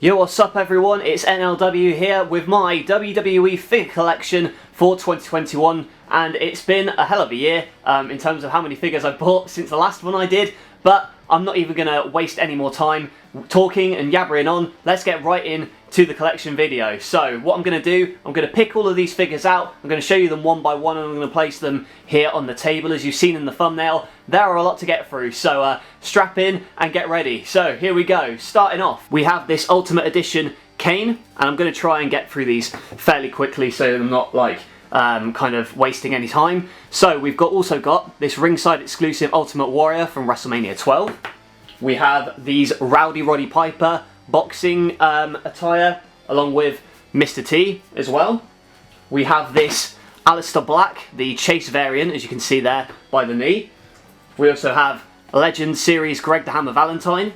Yo, what's up everyone, it's NLW here with my WWE figure collection for 2021, and it's been a hell of a year in terms of how many figures I've bought since the last one I did, but I'm not even going to waste any more time talking and yabbering on. Let's get right in to the collection video. So what I'm going to do, I'm going to pick all of these figures out, I'm going to show you them one by one, and I'm going to place them here on the table as you've seen in the thumbnail. There are a lot to get through, so strap in and get ready. So here we go. Starting off, we have this Ultimate Edition Kane, and I'm going to try and get through these fairly quickly so I'm not like kind of wasting any time. So we've also got this ringside exclusive Ultimate Warrior from WrestleMania 12. We have these Rowdy Roddy Piper boxing attire along with Mr. T as well. We have this Aleister Black, the Chase variant, as you can see there by the knee. We also have Legend Series Greg the Hammer Valentine.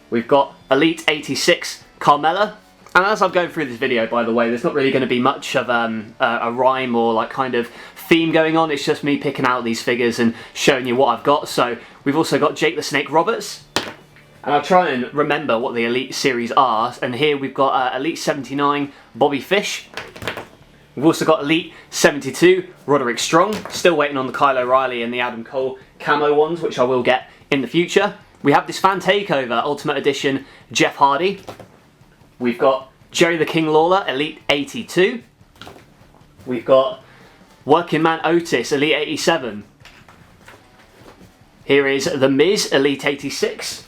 We've got Elite 86 Carmella. And as I'm going through this video, by the way, there's not really going to be much of a rhyme or like kind of theme going on. It's just me picking out these figures and showing you what I've got. So we've also got Jake the Snake Roberts. And I'll try and remember what the Elite Series are. And here we've got Elite 79 Bobby Fish. We've also got Elite 72 Roderick Strong. Still waiting on the Kyle O'Reilly and the Adam Cole camo ones, which I will get in the future. We have this Fan Takeover Ultimate Edition Jeff Hardy. We've got Jerry the King Lawler Elite 82. We've got Working Man Otis Elite 87. Here is The Miz Elite 86.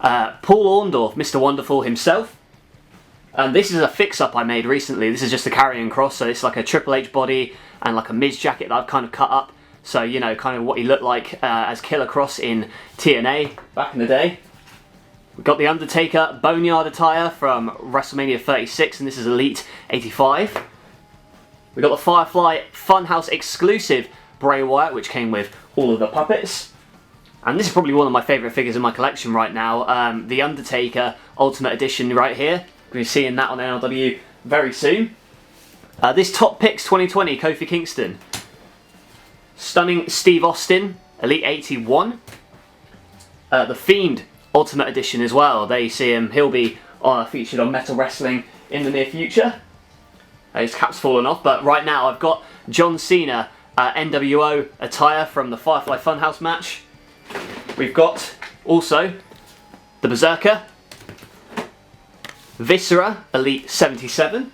Paul Orndorff, Mr. Wonderful himself. And this is a fix-up I made recently. This is just a carrying cross, so it's like a Triple H body and like a Miz jacket that I've kind of cut up. So, you know, kind of what he looked like as Killer Cross in TNA back in the day. We've got the Undertaker Boneyard attire from WrestleMania 36, and this is Elite 85. We've got the Firefly Funhouse exclusive Bray Wyatt, which came with all of the puppets. And this is probably one of my favourite figures in my collection right now. The Undertaker Ultimate Edition right here. We're seeing that on NLW very soon. This Top Picks 2020 Kofi Kingston. Stunning Steve Austin Elite 81. The Fiend Ultimate Edition as well. There you see him. He'll be featured on Metal Wrestling in the near future. His cap's fallen off, but right now I've got John Cena NWO attire from the Firefly Funhouse match. We've got also the Berserker, Viscera Elite 77.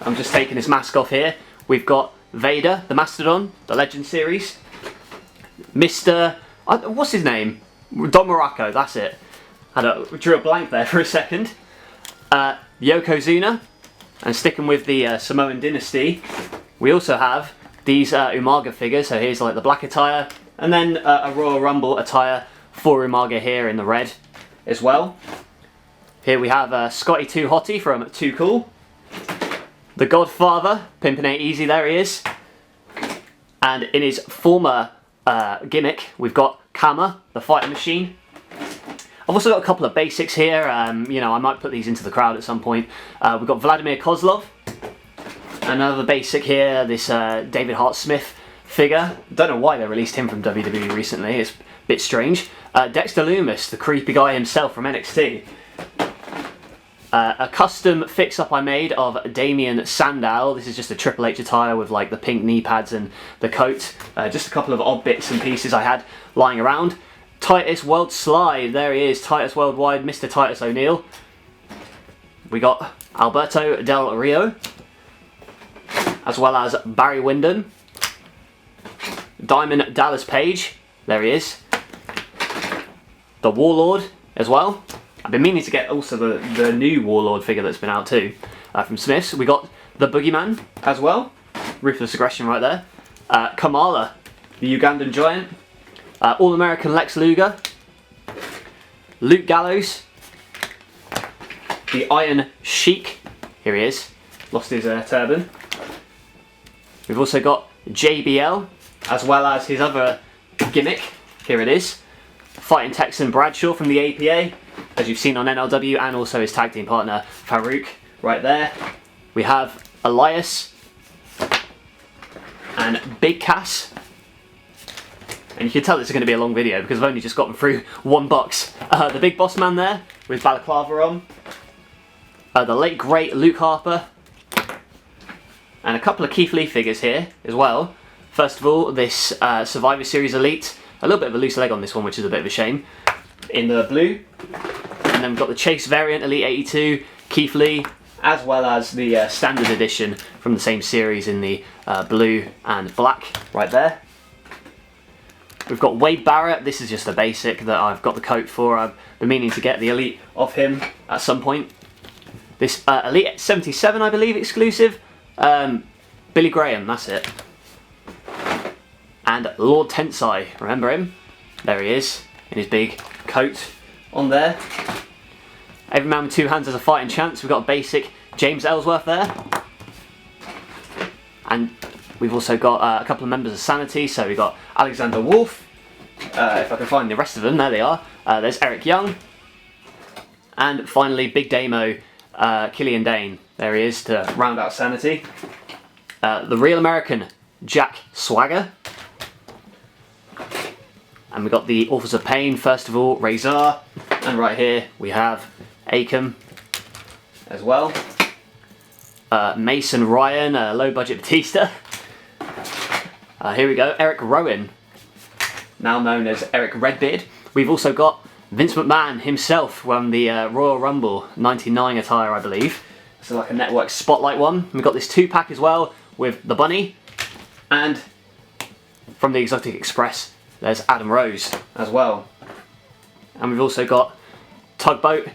I'm just taking his mask off here. We've got Vader, the Mastodon, the Legend Series. Mr. What's his name? Don Morocco, that's it. Drew a blank there for a second. Yokozuna, and sticking with the Samoan Dynasty, we also have these Umaga figures. So here's like the black attire, and then a Royal Rumble attire for Umaga here in the red as well. Here we have Scotty 2 Hottie from Too Cool. The Godfather, Pimpin' Ain't Easy, there he is. And in his former gimmick, we've got Kama, the fighting machine. I've also got a couple of basics here. You know, I might put these into the crowd at some point. We've got Vladimir Kozlov. Another basic here, this David Hart Smith figure. Don't know why they released him from WWE recently. It's a bit strange. Dexter Lumis, the creepy guy himself from NXT. A custom fix-up I made of Damien Sandow. This is just a Triple H attire with like the pink knee pads and the coat. Just a couple of odd bits and pieces I had lying around. Titus World Slide, there he is, Titus Worldwide, Mr. Titus O'Neil. We got Alberto Del Rio, as well as Barry Windham. Diamond Dallas Page, there he is. The Warlord as well. I've been meaning to get also the new Warlord figure that's been out too, from Smith's. We got the Boogeyman as well. Ruthless Aggression right there. Kamala, the Ugandan Giant. All-American Lex Luger. Luke Gallows. The Iron Sheik. Here he is. Lost his turban. We've also got JBL, as well as his other gimmick. Here it is. Fighting Texan Bradshaw from the APA, as you've seen on NLW, and also his tag team partner Farouk right there. We have Elias and Big Cass. And you can tell this is going to be a long video because I've only just gotten through one box. The Big Boss Man there, with balaclava on. The late great Luke Harper. And a couple of Keith Lee figures here as well. First of all, this Survivor Series Elite. A little bit of a loose leg on this one, which is a bit of a shame. In the blue. And then we've got the Chase variant Elite 82, Keith Lee, as well as the standard edition from the same series in the blue and black right there. We've got Wade Barrett. This is just a basic that I've got the coat for. I've been meaning to get the Elite of him at some point. This Elite 77, I believe, exclusive. Billy Graham, that's it. And Lord Tensai, remember him? There he is, in his big coat on there. Every man with two hands has a fighting chance. We've got a basic James Ellsworth there. And we've also got a couple of members of Sanity. So we've got Alexander Wolf. If I can find the rest of them, there they are. There's Eric Young. And finally, Big Damo, Killian Dane. There he is to round out Sanity. The Real American, Jack Swagger. And we've got the Authors of Pain, first of all, Razor. And right here we have Aidan as well. Mason Ryan, low budget Batista. Here we go, Eric Rowan, now known as Eric Redbeard. We've also got Vince McMahon himself from the Royal Rumble 99 attire, I believe. So like a network spotlight one. We've got this 2-pack as well with the Bunny. And from the Exotic Express, there's Adam Rose as well. And we've also got Tugboat,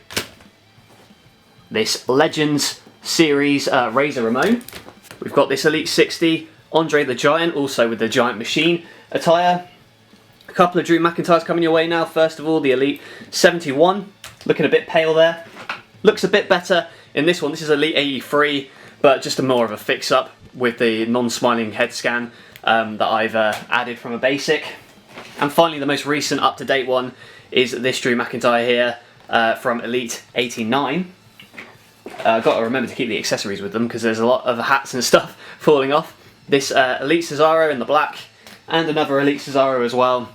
this Legends Series Razor Ramon. We've got this Elite 60 Andre the Giant, also with the Giant Machine attire. A couple of Drew McIntyres coming your way now. First of all, the Elite 71, looking a bit pale there. Looks a bit better in this one. This is Elite 83, but just a more of a fix-up with the non-smiling head scan that I've added from a basic. And finally, the most recent up-to-date one is this Drew McIntyre here from Elite 89. I've got to remember to keep the accessories with them because there's a lot of hats and stuff falling off. This Elite Cesaro in the black, and another Elite Cesaro as well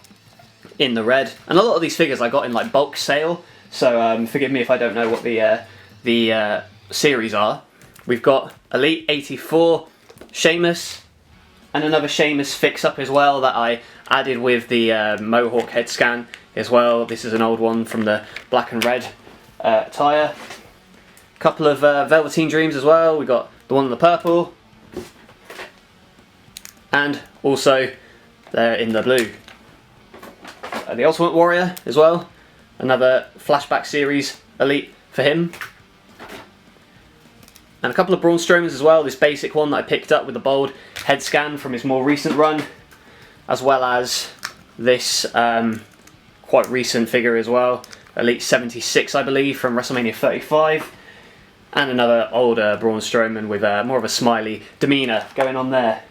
in the red. And a lot of these figures I got in like bulk sale, so forgive me if I don't know what the series are. We've got Elite 84 Sheamus, and another Sheamus fix-up as well that I added with the Mohawk head scan as well. This is an old one from the black and red attire. A couple of Velveteen Dreams as well. We've got the one in the purple, and also there in the blue. The Ultimate Warrior as well. Another flashback series Elite for him. And a couple of Braun Strowmans as well. This basic one that I picked up with the bold head scan from his more recent run, as well as this quite recent figure as well, Elite 76 I believe from WrestleMania 35, and another older Braun Strowman with more of a smiley demeanour going on there.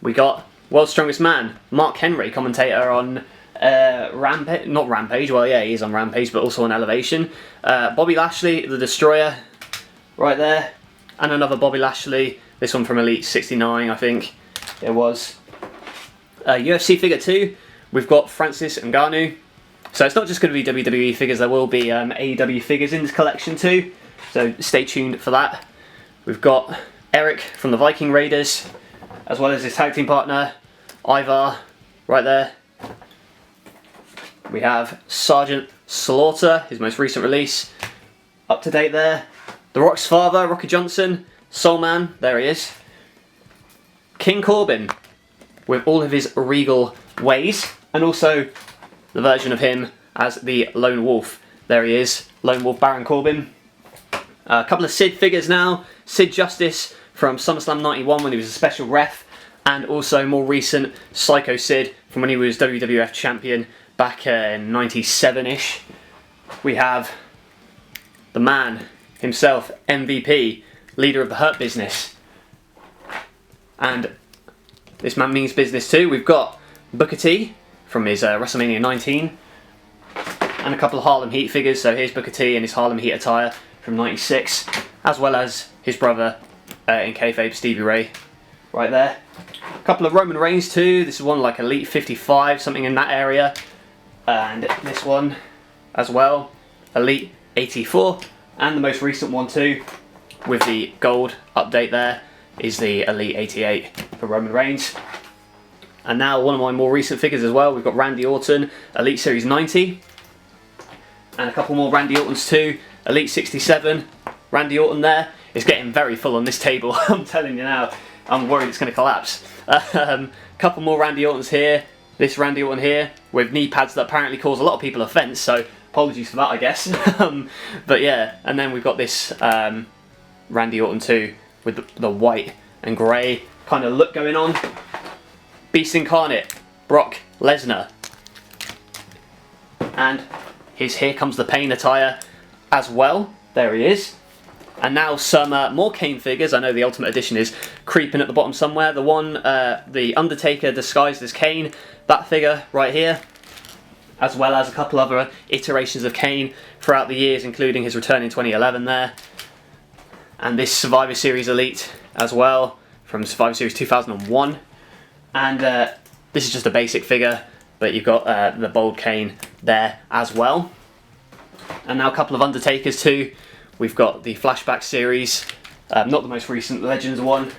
We got World's Strongest Man, Mark Henry, commentator on Rampage, not Rampage, well yeah he is on Rampage, but also on Elevation. Bobby Lashley, the Destroyer, right there, and another Bobby Lashley, this one from Elite 69 I think it was. UFC figure 2, we've got Francis Ngannou. So it's not just going to be WWE figures, there will be AEW figures in this collection too, so stay tuned for that. We've got Eric from the Viking Raiders, as well as his tag team partner, Ivar, right there. We have Sergeant Slaughter, his most recent release, up to date there. The Rock's father, Rocky Johnson, Soul Man, there he is. King Corbin, with all of his regal ways, and also the version of him as the Lone Wolf. There he is, Lone Wolf Baron Corbin. A couple of Sid figures now. Sid Justice from SummerSlam 91 when he was a special ref, and also more recent Psycho Sid from when he was WWF champion back in 97-ish. We have the man himself, MVP, leader of the Hurt Business. And this man means business too. We've got Booker T from his WrestleMania 19, and a couple of Harlem Heat figures. So here's Booker T in his Harlem Heat attire from 96, as well as his brother in kayfabe, Stevie Ray, right there. A couple of Roman Reigns too. This is one like Elite 55, something in that area, and this one as well. Elite 84, and the most recent one too, with the gold update there, is the Elite 88 for Roman Reigns. And now one of my more recent figures as well, we've got Randy Orton, Elite Series 90, and a couple more Randy Ortons too, Elite 67, Randy Orton there. It's getting very full on this table, I'm telling you now, I'm worried it's going to collapse. Couple more Randy Ortons here, this Randy Orton here, with knee pads that apparently cause a lot of people offence, so apologies for that, I guess. But yeah, and then we've got this Randy Orton too, with the white and grey kind of look going on. Beast Incarnate, Brock Lesnar. And his Here Comes the Pain attire as well. There he is. And now some more Kane figures. I know the Ultimate Edition is creeping at the bottom somewhere. The one, the Undertaker disguised as Kane, that figure right here. As well as a couple other iterations of Kane throughout the years, including his return in 2011 there. And this Survivor Series Elite as well, from Survivor Series 2001. And this is just a basic figure, but you've got the bold Kane there as well. And now a couple of Undertakers too. We've got the Flashback series, not the most recent Legends one.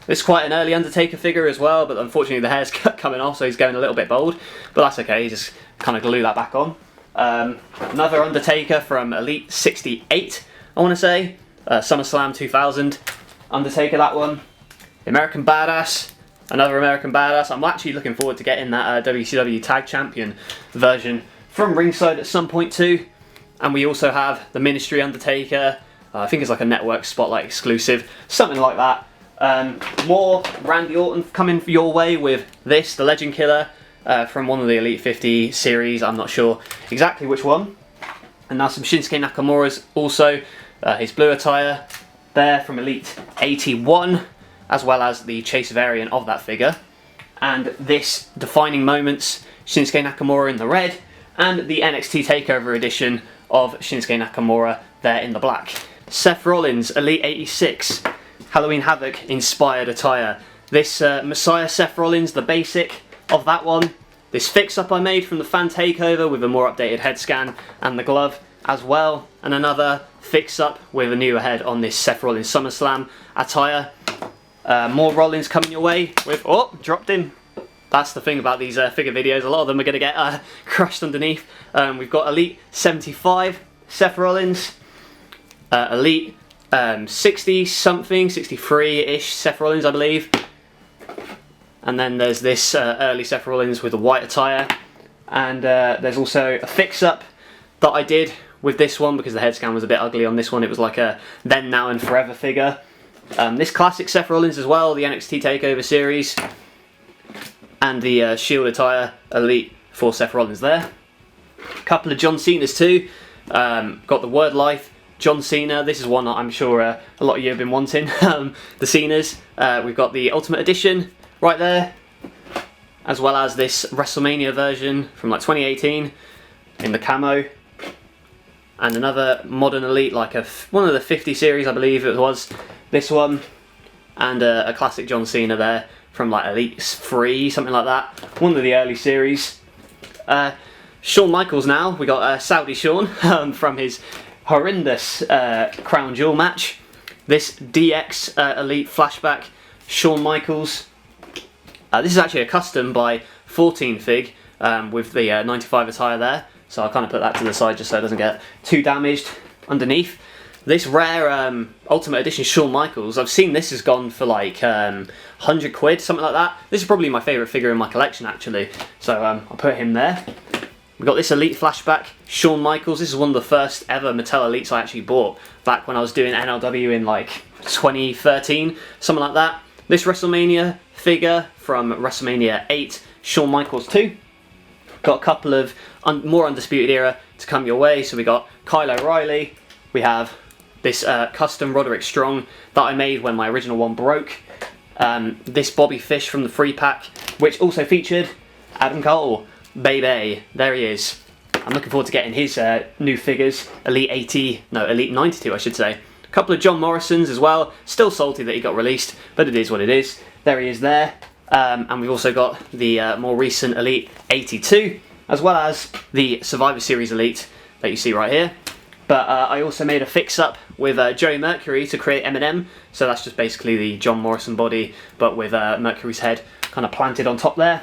This is quite an early Undertaker figure as well, but unfortunately the hair's coming off, so he's going a little bit bald. But that's okay, you just kind of glue that back on. Another Undertaker from Elite 68, I want to say. SummerSlam 2000 Undertaker, that one. American Badass, another American Badass. I'm actually looking forward to getting that WCW Tag Champion version from ringside at some point too. And we also have the Ministry Undertaker. I think it's like a network spotlight exclusive, something like that. More Randy Orton coming your way with this, the Legend Killer, from one of the Elite 50 series. I'm not sure exactly which one. And now some Shinsuke Nakamura's also. His blue attire there from Elite 81, as well as the Chase variant of that figure. And this Defining Moments Shinsuke Nakamura in the red, and the NXT TakeOver edition of Shinsuke Nakamura there in the black. Seth Rollins, Elite 86, Halloween Havoc inspired attire. This Messiah Seth Rollins, the basic of that one. This fix-up I made from the fan takeover with a more updated head scan and the glove as well. And another fix-up with a newer head on this Seth Rollins SummerSlam attire. More Rollins coming your way with... Oh, dropped him. That's the thing about these figure videos, a lot of them are going to get crushed underneath. We've got Elite 75 Seth Rollins, Elite 60-something, 63-ish Seth Rollins, I believe. And then there's this early Seth Rollins with a white attire. And there's also a fix-up that I did with this one, because the head scan was a bit ugly on this one. It was like a then, now and forever figure. This classic Seth Rollins as well, the NXT TakeOver series. And the Shield attire Elite for Seth Rollins there. A couple of John Cena's too. Got the Word Life John Cena. This is one that I'm sure a lot of you have been wanting. The Cena's. We've got the Ultimate Edition right there, as well as this WrestleMania version from like 2018 in the camo. And another modern Elite, like one of the 50 series, I believe it was. This one. And a classic John Cena there from like Elite 3, something like that. One of the early series. Shawn Michaels now. We got Saudi Shawn from his horrendous Crown Jewel match. This DX Elite Flashback Shawn Michaels. This is actually a custom by 14 Fig with the 95 attire there. So I'll kind of put that to the side just so it doesn't get too damaged underneath. This rare Ultimate Edition Shawn Michaels, I've seen this has gone for like 100 quid, something like that. This is probably my favourite figure in my collection actually, so I'll put him there. We've got this Elite Flashback Shawn Michaels. This is one of the first ever Mattel Elites I actually bought back when I was doing NLW in like 2013, something like that. This WrestleMania figure from WrestleMania 8, Shawn Michaels 2. Got a couple of more Undisputed Era to come your way. So we got Kyle O'Reilly. We have this custom Roderick Strong that I made when my original one broke. This Bobby Fish from the free pack, which also featured Adam Cole. Baby, there he is. I'm looking forward to getting his new figures. Elite 92 I should say. A couple of John Morrisons as well. Still salty that he got released, but it is what it is. There he is there. And we've also got the more recent Elite 82, as well as the Survivor Series Elite that you see right here. But I also made a fix-up with Joey Mercury to create Eminem. So that's just basically the John Morrison body, but with Mercury's head kind of planted on top there.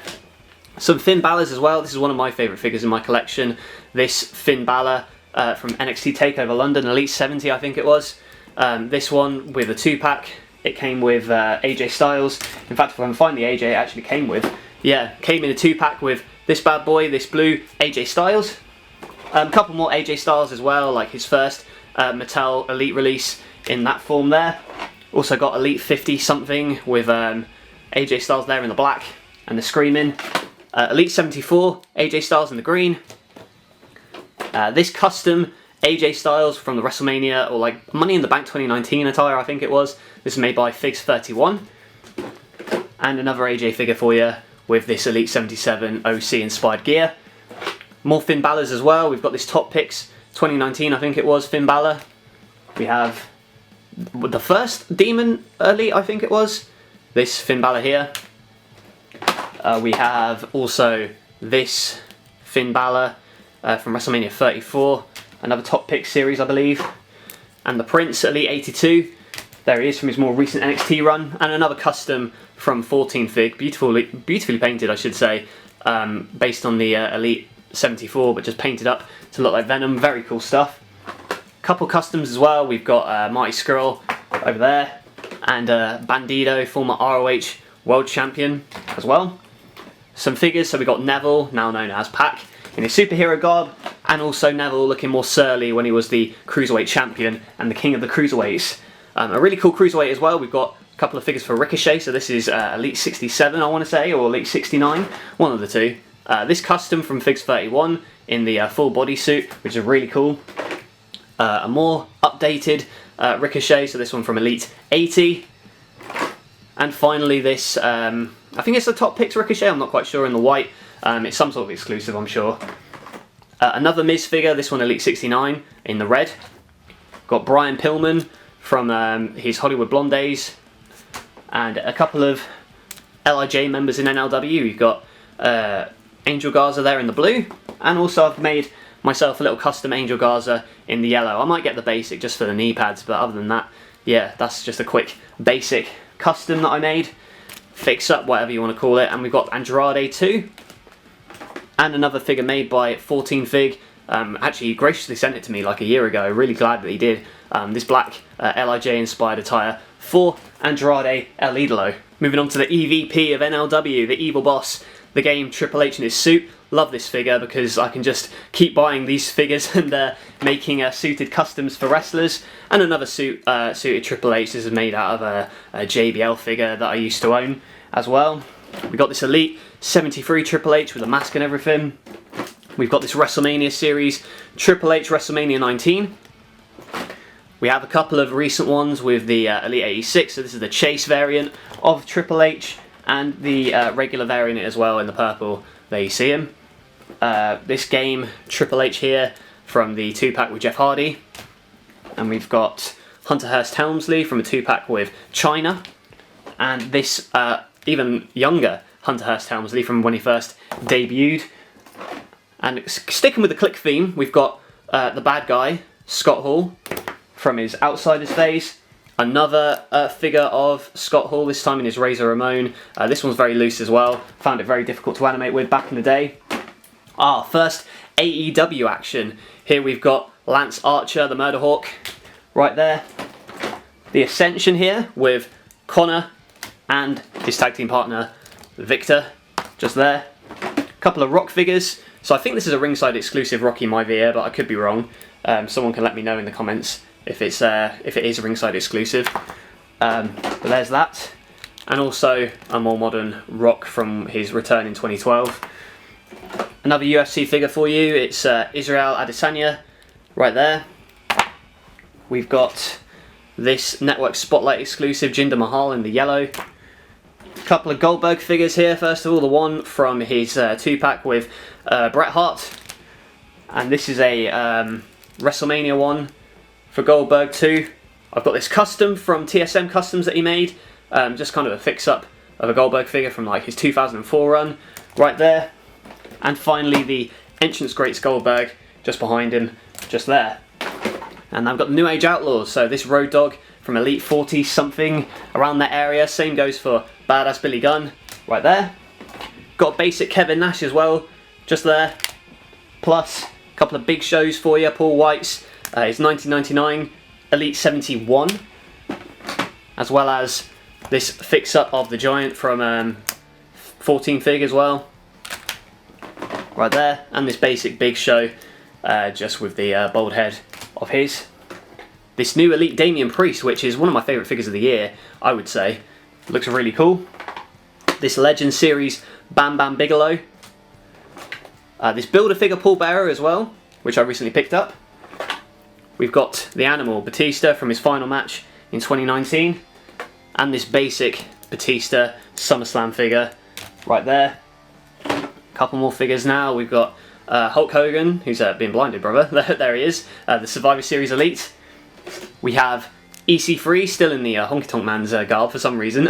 Some Finn Balor's as well. This is one of my favourite figures in my collection. This Finn Balor from NXT TakeOver London, Elite 70 I think it was. This one with a 2-pack. It came with AJ Styles. In fact, if I can find the AJ it actually came with. Yeah, came in a 2-pack with this bad boy, this blue AJ Styles. A couple more AJ Styles as well, like his first Mattel Elite release in that form there. Also got Elite 50 something with AJ Styles there in the black and the Screaming. Elite 74, AJ Styles in the green. This custom AJ Styles from the WrestleMania, or like Money in the Bank 2019 attire I think it was. This is made by Figs31. And another AJ figure for you with this Elite 77 OC inspired gear. More Finn Balor's as well. We've got this Top Picks 2019 I think it was, Finn Balor. We have the first Demon Elite I think it was. This Finn Balor here. We have also this Finn Balor from WrestleMania 34. Another Top Pick series I believe. And the Prince Elite 82. There he is from his more recent NXT run. And another custom from 14 Fig. Beautifully painted I should say. Based on the Elite 74, but just painted up to look like Venom. Very cool stuff. Couple customs as well. We've got Marty Scurll over there, and Bandido, former ROH World Champion as well. Some figures. So we got Neville, now known as Pac, in his superhero garb, and also Neville looking more surly when he was the Cruiserweight Champion and the King of the Cruiserweights. A really cool Cruiserweight as well. We've got a couple of figures for Ricochet. So this is Elite 67, I want to say, or Elite 69, one of the two. This custom from Figs31 in the full bodysuit, which is really cool. A more updated Ricochet, so this one from Elite 80. And finally this, I think it's the Top Picks Ricochet, I'm not quite sure, in the white. It's some sort of exclusive, I'm sure. Another Miz figure, this one Elite 69 in the red. Got Brian Pillman from his Hollywood Blonde days. And a couple of LIJ members in NLW. You've got Angel Garza there in the blue, and also I've made myself a little custom Angel Garza in the yellow. I might get the basic just for the knee pads, but other than that, yeah, that's just a quick basic custom that I made. Fix up, whatever you want to call it. And we've got Andrade too, and another figure made by 14 Fig. Actually, he graciously sent it to me like a year ago. Really glad that he did. This black LIJ inspired attire for Andrade El Idolo. Moving on to the EVP of NLW, the Evil Boss. The game Triple H in his suit. Love this figure because I can just keep buying these figures and making suited customs for wrestlers. And another suited Triple H. This is made out of a JBL figure that I used to own as well. We got this Elite 73 Triple H with a mask and everything. We've got this WrestleMania series Triple H WrestleMania 19. We have a couple of recent ones with the Elite 86. So this is the Chase variant of Triple H, and the regular variant as well in the purple. There you see him. This game Triple H here from the 2-pack with Jeff Hardy, and we've got Hunter Hearst Helmsley from a 2-pack with China, and this even younger Hunter Hearst Helmsley from when he first debuted. And sticking with the click theme, we've got the bad guy Scott Hall from his Outsiders phase. Another figure of Scott Hall, this time in his Razor Ramon. This one's very loose as well. Found it very difficult to animate with back in the day. First AEW action. Here we've got Lance Archer, the Murder Hawk, right there. The Ascension here with Connor and his tag team partner Victor, just there. A couple of Rock figures. So I think this is a ringside exclusive Rocky Maivia, but I could be wrong. Someone can let me know in the comments if it is a ringside exclusive. But there's that, and also a more modern Rock from his return in 2012. Another UFC figure for you. It's Israel Adesanya, right there. We've got this Network Spotlight exclusive Jinder Mahal in the yellow. A couple of Goldberg figures here. First of all, the one from his 2-pack with Bret Hart, and this is a WrestleMania one for Goldberg too. I've got this custom from TSM Customs that he made, just kind of a fix-up of a Goldberg figure from like his 2004 run, right there. And finally the Entrance Greats Goldberg, just behind him, just there. And I've got the New Age Outlaws, so this Road Dogg from Elite 40 something around that area. Same goes for Badass Billy Gunn, right there. Got a basic Kevin Nash as well, just there. Plus a couple of big shows for you. Paul White's his 1999 Elite 71, as well as this fix-up of the Giant from 14 fig as well, right there. And this basic big show, just with the bald head of his. This new Elite Damian Priest, which is one of my favourite figures of the year, I would say. Looks really cool. This Legend Series Bam Bam Bigelow. This Build-A-Figure Paul Bearer as well, which I recently picked up. We've got the Animal Batista from his final match in 2019. And this basic Batista SummerSlam figure right there. Couple more figures now. We've got Hulk Hogan, who's been blinded, brother. There he is. The Survivor Series Elite. We have EC3 still in the Honky Tonk Man's garb for some reason.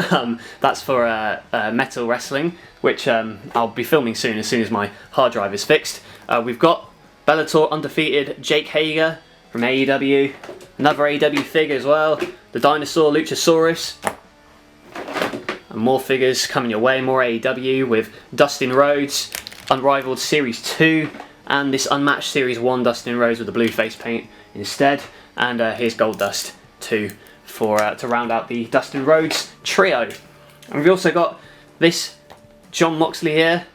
That's for Metal Wrestling, which I'll be filming soon as my hard drive is fixed. We've got Bellator undefeated Jake Hager from AEW. Another AEW figure as well. The Dinosaur Luchasaurus. And more figures coming your way, more AEW with Dustin Rhodes, Unrivaled Series 2, and this Unmatched Series 1 Dustin Rhodes with the blue face paint instead. And here's Gold Dust 2 for to round out the Dustin Rhodes trio. And we've also got this John Moxley here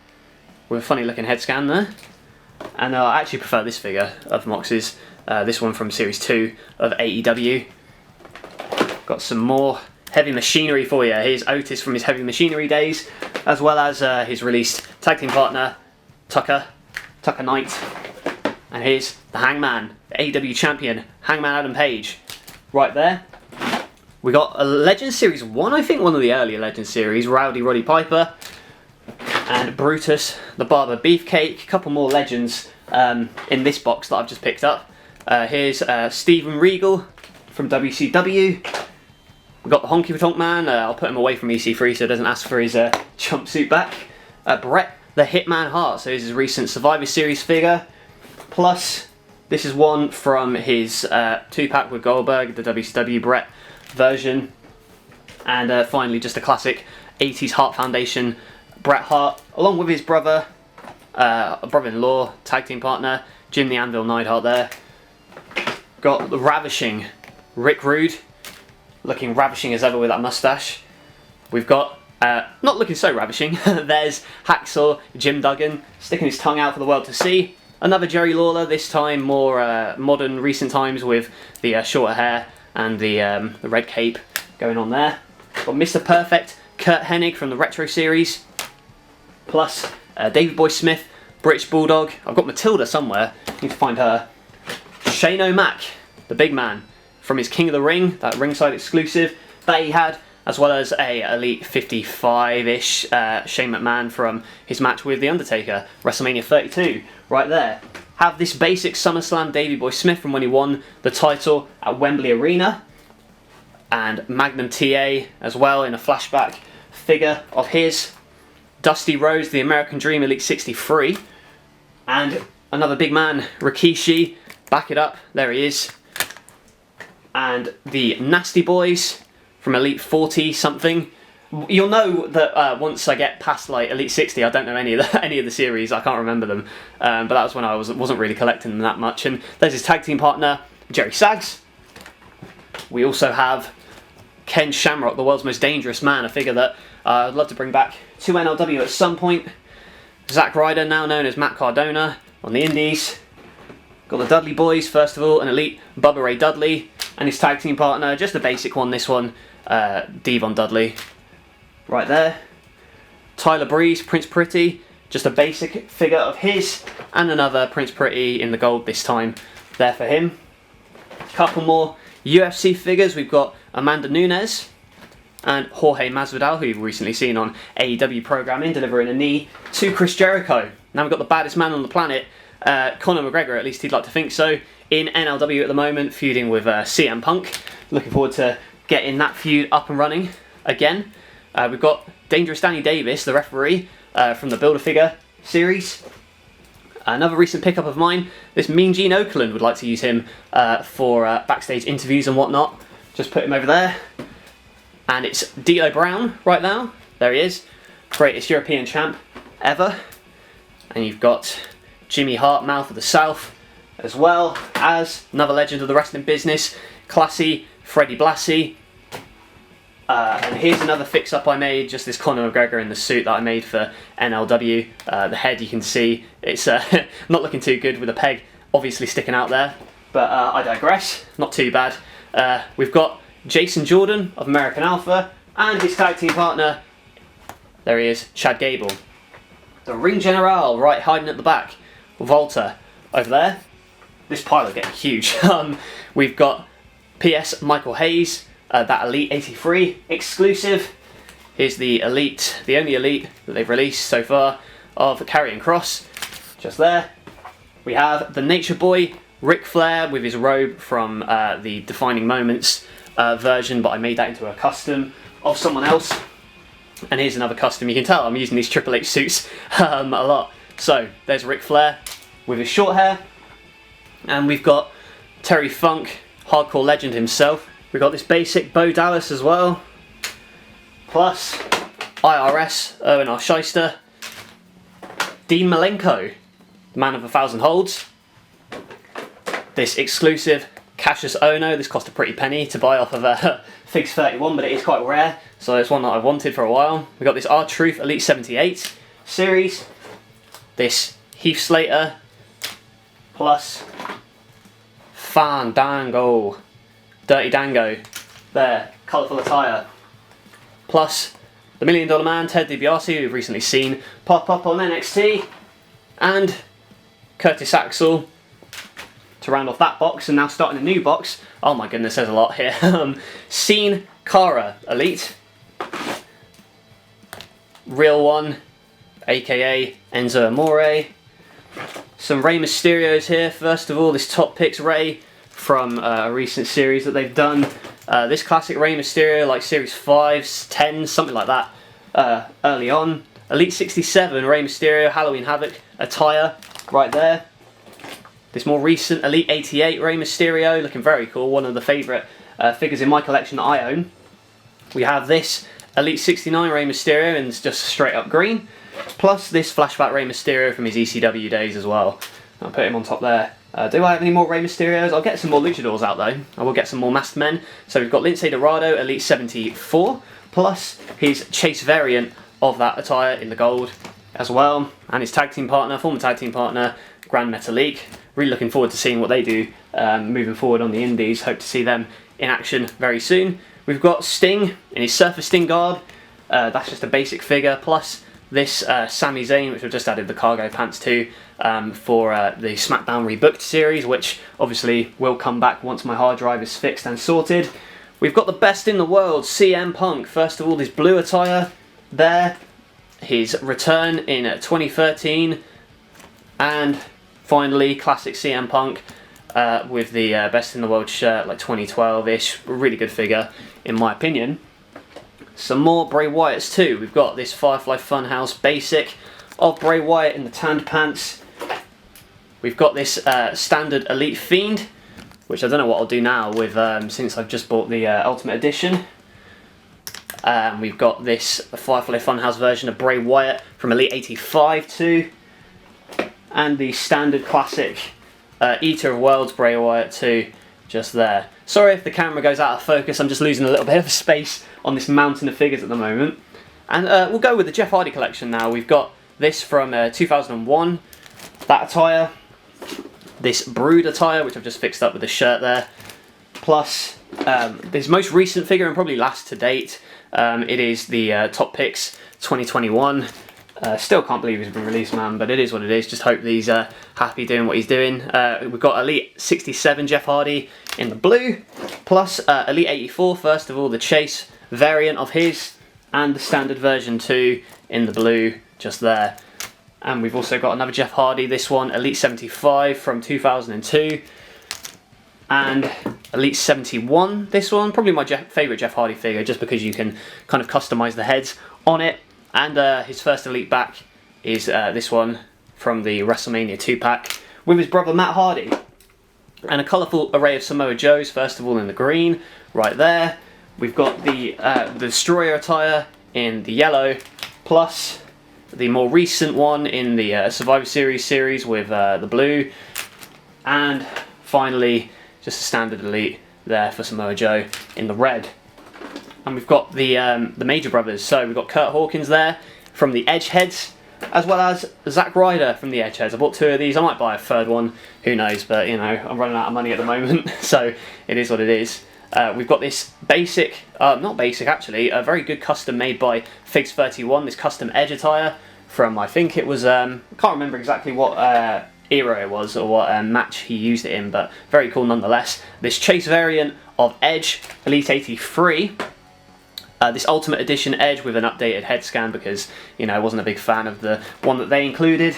with a funny looking head scan there. And I actually prefer this figure of Mox's, this one from Series 2 of AEW. Got some more heavy machinery for you. Here's Otis from his heavy machinery days, as well as his released tag team partner, Tucker Knight. And here's the Hangman, the AEW champion, Hangman Adam Page, right there. We got a Legend Series 1, I think one of the earlier Legend Series, Rowdy Roddy Piper, and Brutus, the Barber Beefcake. A couple more Legends in this box that I've just picked up. Here's Steven Regal from WCW. We've got the Honky Tonk Man. I'll put him away from EC3 so he doesn't ask for his jumpsuit back. Bret the Hitman Hart, so here's his recent Survivor Series figure. Plus, this is one from his 2-pack with Goldberg, the WCW Bret version. And finally, just a classic 80s Hart Foundation Bret Hart, along with his brother, brother-in-law, tag team partner, Jim the Anvil Neidhart there. Got the ravishing Rick Rude, looking ravishing as ever with that mustache. We've got, not looking so ravishing, there's Hacksaw Jim Duggan, sticking his tongue out for the world to see. Another Jerry Lawler, this time more modern, recent times with the shorter hair and the red cape going on there. Got Mr. Perfect, Kurt Hennig from the Retro Series. Plus Davey Boy Smith, British Bulldog. I've got Matilda somewhere, need to find her. Shane O'Mac, the big man, from his King of the Ring, that ringside exclusive that he had, as well as a Elite 55-ish Shane McMahon from his match with The Undertaker, WrestleMania 32, right there. Have this basic SummerSlam Davey Boy Smith from when he won the title at Wembley Arena, and Magnum TA as well in a flashback figure of his. Dusty Rhodes, the American Dream Elite 63, and another big man, Rikishi, back it up, there he is. And the Nasty Boys from Elite 40 something. You'll know that once I get past like Elite 60, I don't know any of the series. I can't remember them. But that was when I wasn't really collecting them that much. And there's his tag team partner, Jerry Sags. We also have Ken Shamrock, the world's most dangerous man, a figure that I'd love to bring back to NLW at some point. Zack Ryder, now known as Matt Cardona, on the Indies. Got the Dudley Boys, first of all, an Elite Bubba Ray Dudley, and his tag team partner, just a basic one, this one, Devon Dudley, right there. Tyler Breeze, Prince Pretty, just a basic figure of his, and another Prince Pretty in the gold this time, there for him. Couple more UFC figures, we've got Amanda Nunes, and Jorge Masvidal, who you've recently seen on AEW programming, delivering a knee to Chris Jericho. Now we've got the baddest man on the planet, Conor McGregor, at least he'd like to think so, in NLW at the moment, feuding with CM Punk. Looking forward to getting that feud up and running again. We've got Dangerous Danny Davis, the referee, from the Build-A-Figure series. Another recent pickup of mine, this Mean Gene Okerlund would like to use him for backstage interviews and whatnot. Just put him over there. And it's D'Lo Brown right now. There he is. Greatest European champ ever. And you've got Jimmy Hart, Mouth of the South, as well as another legend of the wrestling business, Classy Freddie Blassie. And here's another fix-up I made, just this Conor McGregor in the suit that I made for NLW. The head, you can see, it's not looking too good with a peg obviously sticking out there. But I digress, not too bad. We've got Jason Jordan of American Alpha and his tag team partner, there he is, Chad Gable. The Ring General, right, hiding at the back. Volta over there. This pile is getting huge. We've got PS Michael Hayes, that Elite 83 exclusive. Here's the Elite, the only Elite that they've released so far of Karrion Kross, just there. We have the Nature Boy, Ric Flair, with his robe from the Defining Moments version, but I made that into a custom of someone else. And here's another custom. You can tell I'm using these Triple H suits a lot. So there's Ric Flair with his short hair, and we've got Terry Funk, hardcore legend himself. We've got this basic Bo Dallas as well, plus IRS Owen R. Shyster, Dean Malenko, the man of 1,000 holds, this exclusive Cassius Ohno. This cost a pretty penny to buy off of Figs 31, but it is quite rare, so it's one that I've wanted for a while. We've got this R-Truth Elite 78 series, this Heath Slater, plus Fandango, Dirty Dango, there, colourful attire, plus the $1 Million Man, Ted DiBiase, who we've recently seen pop up on NXT, and Curtis Axel to round off that box. And now starting a new box, oh my goodness, there's a lot here. Sin Cara Elite, Real One, aka Enzo Amore. Some Rey Mysterios here. First of all, this Top Picks Rey from a recent series that they've done. This classic Rey Mysterio, like series 5s, 10s, something like that, early on. Elite 67 Rey Mysterio Halloween Havoc attire right there. This more recent Elite 88 Rey Mysterio, looking very cool, one of the favourite figures in my collection that I own. We have this Elite 69 Rey Mysterio in just straight up green, plus this flashback Rey Mysterio from his ECW days as well. I'll put him on top there. Do I have any more Rey Mysterios? I'll get some more Luchadors out though. I will get some more Masked Men. So we've got Lince Dorado Elite 74, plus his Chase variant of that attire in the gold as well, and his tag team partner, former tag team partner, Grand Metalik. Really looking forward to seeing what they do moving forward on the indies. Hope to see them in action very soon. We've got Sting in his Surfer Sting garb. That's just a basic figure, plus this Sami Zayn, which I've just added the cargo pants to for the SmackDown Rebooked series, which obviously will come back once my hard drive is fixed and sorted. We've got the best in the world, CM Punk. First of all, this blue attire there, his return in 2013, and finally classic CM Punk with the best in the world shirt, like 2012-ish. Really good figure in my opinion. Some more Bray Wyatts too. We've got this Firefly Funhouse basic of Bray Wyatt in the tanned pants. We've got this standard Elite Fiend, which I don't know what I'll do now with since I've just bought the Ultimate Edition. We've got this Firefly Funhouse version of Bray Wyatt from Elite 85 too, and the standard classic Eater of Worlds Bray Wyatt too, just there. Sorry if the camera goes out of focus, I'm just losing a little bit of space on this mountain of figures at the moment. And we'll go with the Jeff Hardy collection now. We've got this from 2001, that attire, this Brood attire, which I've just fixed up with the shirt there, plus this most recent figure and probably last to date. It is the Top Picks 2021. Still can't believe he's been released, man, but it is what it is. Just hope that he's happy doing what he's doing. We've got Elite 67 Jeff Hardy in the blue, plus Elite 84, first of all, the Chase variant of his, and the standard version too in the blue, just there. And we've also got another Jeff Hardy, this one, Elite 75 from 2002, and Elite 71, this one, probably my favourite Jeff Hardy figure, just because you can kind of customise the heads on it. And his first Elite back is this one, from the WrestleMania 2-pack with his brother Matt Hardy. And a colourful array of Samoa Joes, first of all in the green, right there. We've got the Destroyer attire in the yellow, plus the more recent one in the Survivor Series with the blue. And finally, just a standard elite there for Samoa Joe in the red. And we've got the Major Brothers, so we've got Kurt Hawkins there from the Edgeheads, as well as Zack Ryder from the Edgeheads. I bought 2 of these. I might buy a third one, who knows, but you know, I'm running out of money at the moment, so it is what it is. We've got this basic, not basic actually, a very good custom made by Figs31, this custom Edge attire from, I think it was, I can't remember exactly what era it was or what match he used it in, but very cool nonetheless. This Chase variant of Edge, Elite 83. This Ultimate Edition Edge with an updated head scan because, you know, I wasn't a big fan of the one that they included.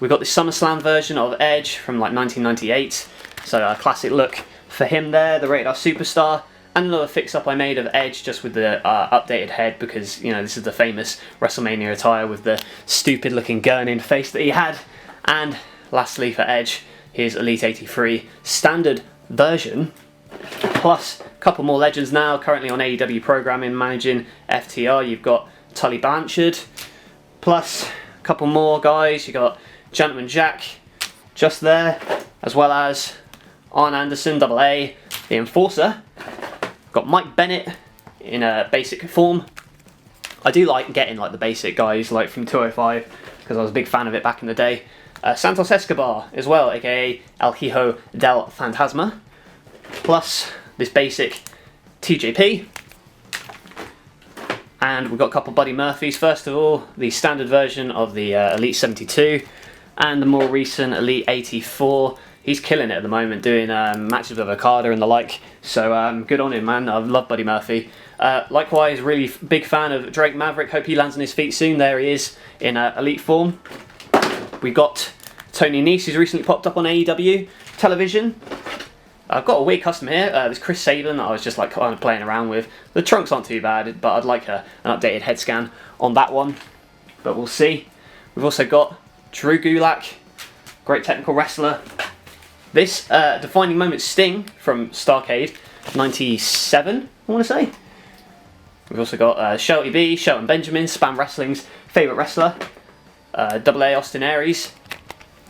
We've got the SummerSlam version of Edge from like 1998, so a classic look for him there, the Rated R Superstar. And another fix-up I made of Edge just with the updated head because, you know, this is the famous WrestleMania attire with the stupid looking gurning face that he had. And lastly for Edge, here's Elite 83 standard version, plus a couple more legends now currently on AEW programming managing FTR. You've got Tully Blanchard, plus a couple more guys. You've got Gentleman Jack just there, as well as Arn Anderson, AA, the Enforcer. Got Mike Bennett in a basic form. I do like getting like the basic guys like from 205 because I was a big fan of it back in the day. Santos Escobar as well, aka El Hijo del Fantasma. Plus this basic TJP. And we've got a couple Buddy Murphys. First of all, the standard version of the Elite 72 and the more recent Elite 84. He's killing it at the moment, doing matches with Okada and the like. So good on him, man. I love Buddy Murphy. Likewise, really big fan of Drake Maverick. Hope he lands on his feet soon. There he is in Elite form. We got Tony Nese, who's recently popped up on AEW television. I've got a weird custom here. There's Chris Sabin that I was just like kind of playing around with. The trunks aren't too bad, but I'd like an updated head scan on that one. But we'll see. We've also got Drew Gulak, great technical wrestler. This Defining Moment Sting from Starrcade 97, I want to say. We've also got Shelty B, Shelton Benjamin, Spam Wrestling's favourite wrestler. AA Austin Aries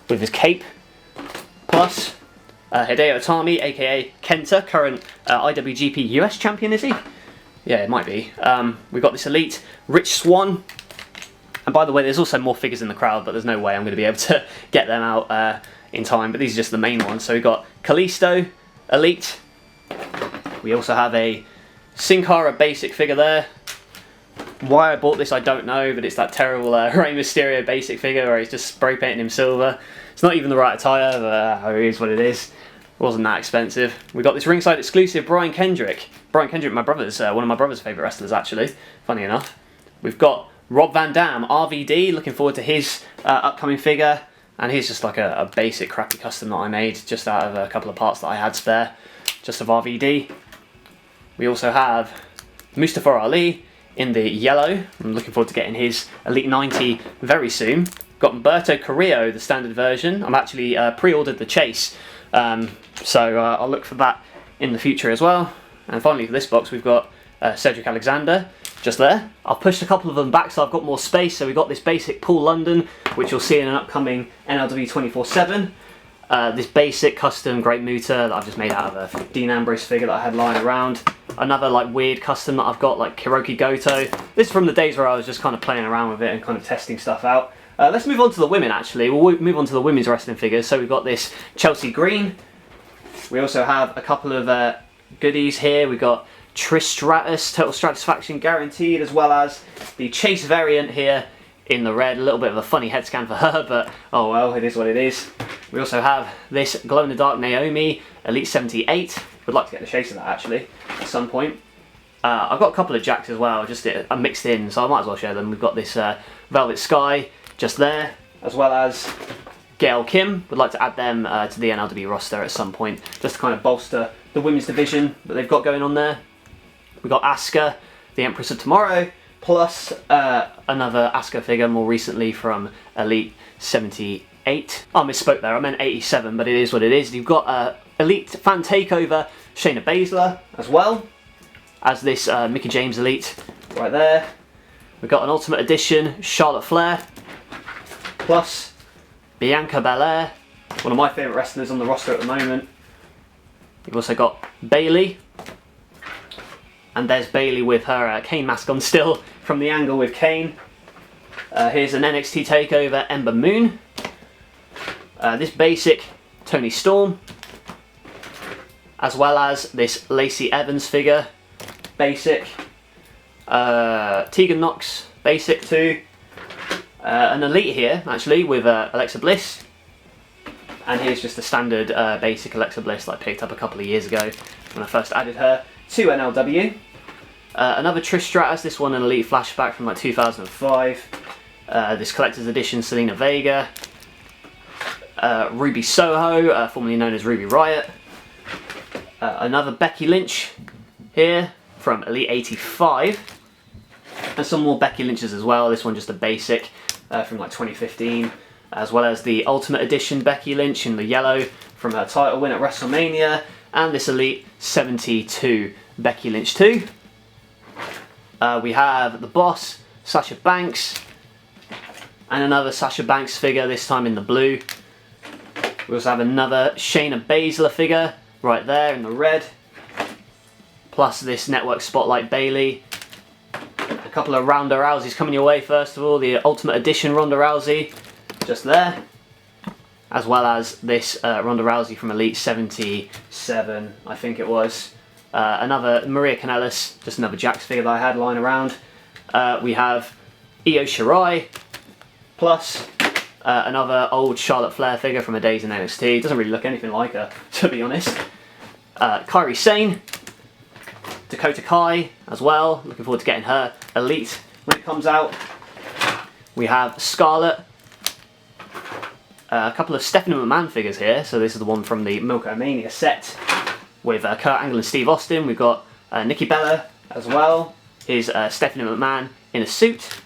with his cape. Plus Hideo Itami, aka Kenta, current IWGP US champion, is he? Yeah, it might be. We've got this Elite Rich Swann. And by the way, there's also more figures in the crowd, but there's no way I'm going to be able to get them out in time. But these are just the main ones. So we've got Kalisto, Elite. We also have a Sin Cara basic figure there. Why I bought this, I don't know, but it's that terrible Rey Mysterio basic figure where he's just spray painting him silver. It's not even the right attire, but it is what it is. It wasn't that expensive. We got this ringside exclusive Brian Kendrick. Brian Kendrick, my brother's one of my brother's favourite wrestlers, actually. Funny enough. We've got Rob Van Dam, RVD. Looking forward to his upcoming figure. And here's just like a basic crappy custom that I made, just out of a couple of parts that I had spare, just of RVD. We also have Mustafa Ali in the yellow. I'm looking forward to getting his Elite 90 very soon. Got Humberto Carrillo, the standard version. I'm actually pre-ordered the Chase, so I'll look for that in the future as well. And finally for this box we've got Cedric Alexander, just there. I've pushed a couple of them back so I've got more space. So we've got this basic Paul London, which you'll see in an upcoming NLW 24/7. This basic custom Great Muta that I've just made out of a Dean Ambrose figure that I had lying around. Another like weird custom that I've got, like Hiroki Goto. This is from the days where I was just kind of playing around with it and kind of testing stuff out. Let's move on to the women actually. We'll move on to the women's wrestling figures. So we've got this Chelsea Green. We also have a couple of goodies here. We've got Trish Stratus, Total Satisfaction Guaranteed, as well as the Chase variant here in the red. A little bit of a funny head scan for her, but oh well, it is what it is. We also have this glow-in-the-dark Naomi, Elite 78. Would like to get the chase of that actually at some point. I've got a couple of Jacks as well, just mixed in, so I might as well show them. We've got this Velvet Sky just there, as well as Gail Kim. Would like to add them to the NLW roster at some point, just to kind of bolster the women's division that they've got going on there. We've got Asuka, the Empress of Tomorrow, plus another Asuka figure more recently from Elite 78. I misspoke there, I meant 87, but it is what it is. You've got Elite Fan Takeover Shayna Baszler as well as this Mickie James Elite right there. We've got an Ultimate Edition Charlotte Flair plus Bianca Belair, one of my favourite wrestlers on the roster at the moment. You've also got Bayley, and there's Bayley with her Kane mask on still from the angle with Kane. Here's an NXT TakeOver Ember Moon. This basic Toni Storm, as well as this Lacey Evans figure basic. Tegan Knox basic too. An Elite here actually with Alexa Bliss. And here's just the standard basic Alexa Bliss that I picked up a couple of years ago when I first added her to NLW. Another Trish Stratus, this one an Elite flashback from like 2005. This collector's edition Selena Vega. Ruby Soho, formerly known as Ruby Riott. Another Becky Lynch here from Elite 85. And some more Becky Lynches as well, this one just a basic from like 2015. As well as the Ultimate Edition Becky Lynch in the yellow from her title win at WrestleMania. And this Elite 72 Becky Lynch too. We have the Boss, Sasha Banks. And another Sasha Banks figure, this time in the blue. We also have another Shayna Baszler figure right there in the red. Plus this Network Spotlight Bayley. A couple of Ronda Rouseys coming your way first of all. The Ultimate Edition Ronda Rousey, just there. As well as this Ronda Rousey from Elite 77, I think it was. Another Maria Kanellis, just another Jax figure that I had lying around. We have Io Shirai, plus another old Charlotte Flair figure from her days in NXT. Doesn't really look anything like her, to be honest. Kairi Sane, Dakota Kai as well. Looking forward to getting her Elite when it comes out. We have Scarlett. A couple of Stephanie McMahon figures here. So this is the one from the Milk-O-Mania set with Kurt Angle and Steve Austin. We've got Nikki Bella as well. Here's Stephanie McMahon in a suit,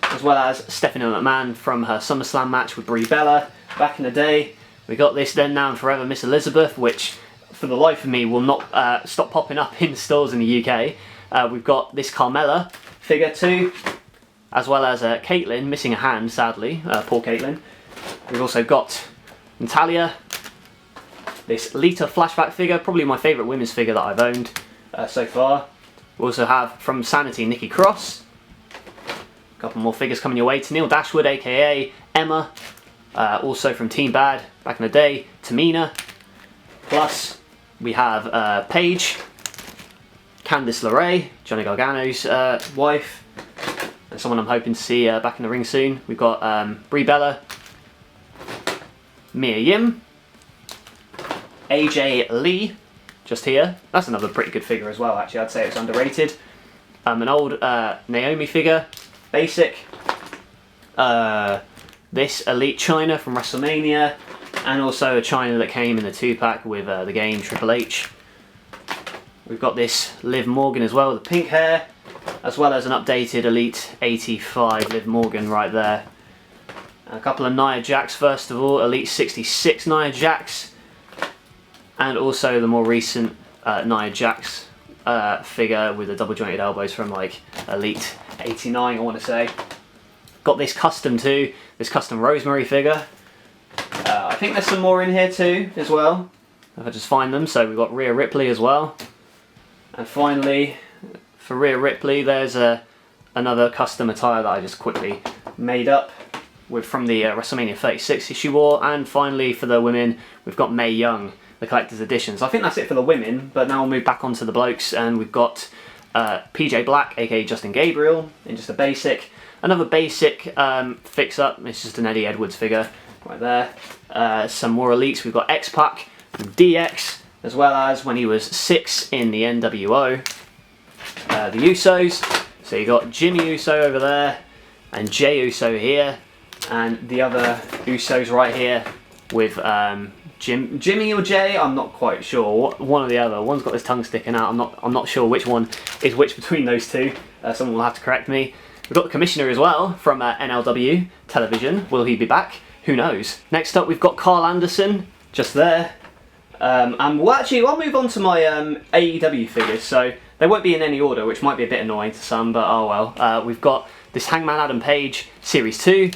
as well as Stephanie McMahon from her SummerSlam match with Brie Bella back in the day. We got this Then Now and Forever Miss Elizabeth, which for the life of me will not stop popping up in stores in the UK. We've got this Carmella figure too, as well as Caitlyn, missing a hand sadly, poor Caitlyn. We've also got Natalia, this Lita flashback figure, probably my favourite women's figure that I've owned so far. We also have from Sanity Nikki Cross. A couple more figures coming your way. Tennille Dashwood, aka Emma, also from Team Bad back in the day. Tamina. Plus we have Paige, Candice LeRae, Johnny Gargano's wife, and someone I'm hoping to see back in the ring soon. We've got Brie Bella, Mia Yim, AJ Lee, just here. That's another pretty good figure as well, actually. I'd say it's underrated. An old Naomi figure, basic. This Elite Chyna from WrestleMania, and also a Chyna that came in the 2-pack with the game Triple H. We've got this Liv Morgan as well, with the pink hair, as well as an updated Elite 85 Liv Morgan right there. A couple of Nia Jax first of all, Elite 66 Nia Jax, and also the more recent Nia Jax figure with the double jointed elbows from like Elite 89, I want to say. Got this custom too, this custom Rosemary figure. I think there's some more in here too as well, if I just find them. So we've got Rhea Ripley as well. And finally, for Rhea Ripley, there's another custom attire that I just quickly made up with from the WrestleMania 36 she wore. And finally for the women, we've got Mae Young, the collector's edition. So I think that's it for the women, but now we'll move back onto the blokes, and we've got PJ Black, aka Justin Gabriel, in just a basic. Another basic fix-up, it's just an Eddie Edwards figure right there. Some more elites, we've got X-Pac, DX, as well as when he was 6 in the NWO. The Usos, so you got Jimmy Uso over there, and Jey Uso here, and the other Usos right here with Jimmy or Jay, I'm not quite sure. One or the other. One's got his tongue sticking out. I'm not sure which one is which between those two. Someone will have to correct me. We've got the commissioner as well from NLW television. Will he be back? Who knows? Next up, we've got Carl Anderson just there. And I'll move on to my AEW figures. So they won't be in any order, which might be a bit annoying to some, but oh well. We've got this Hangman Adam Page Series 2.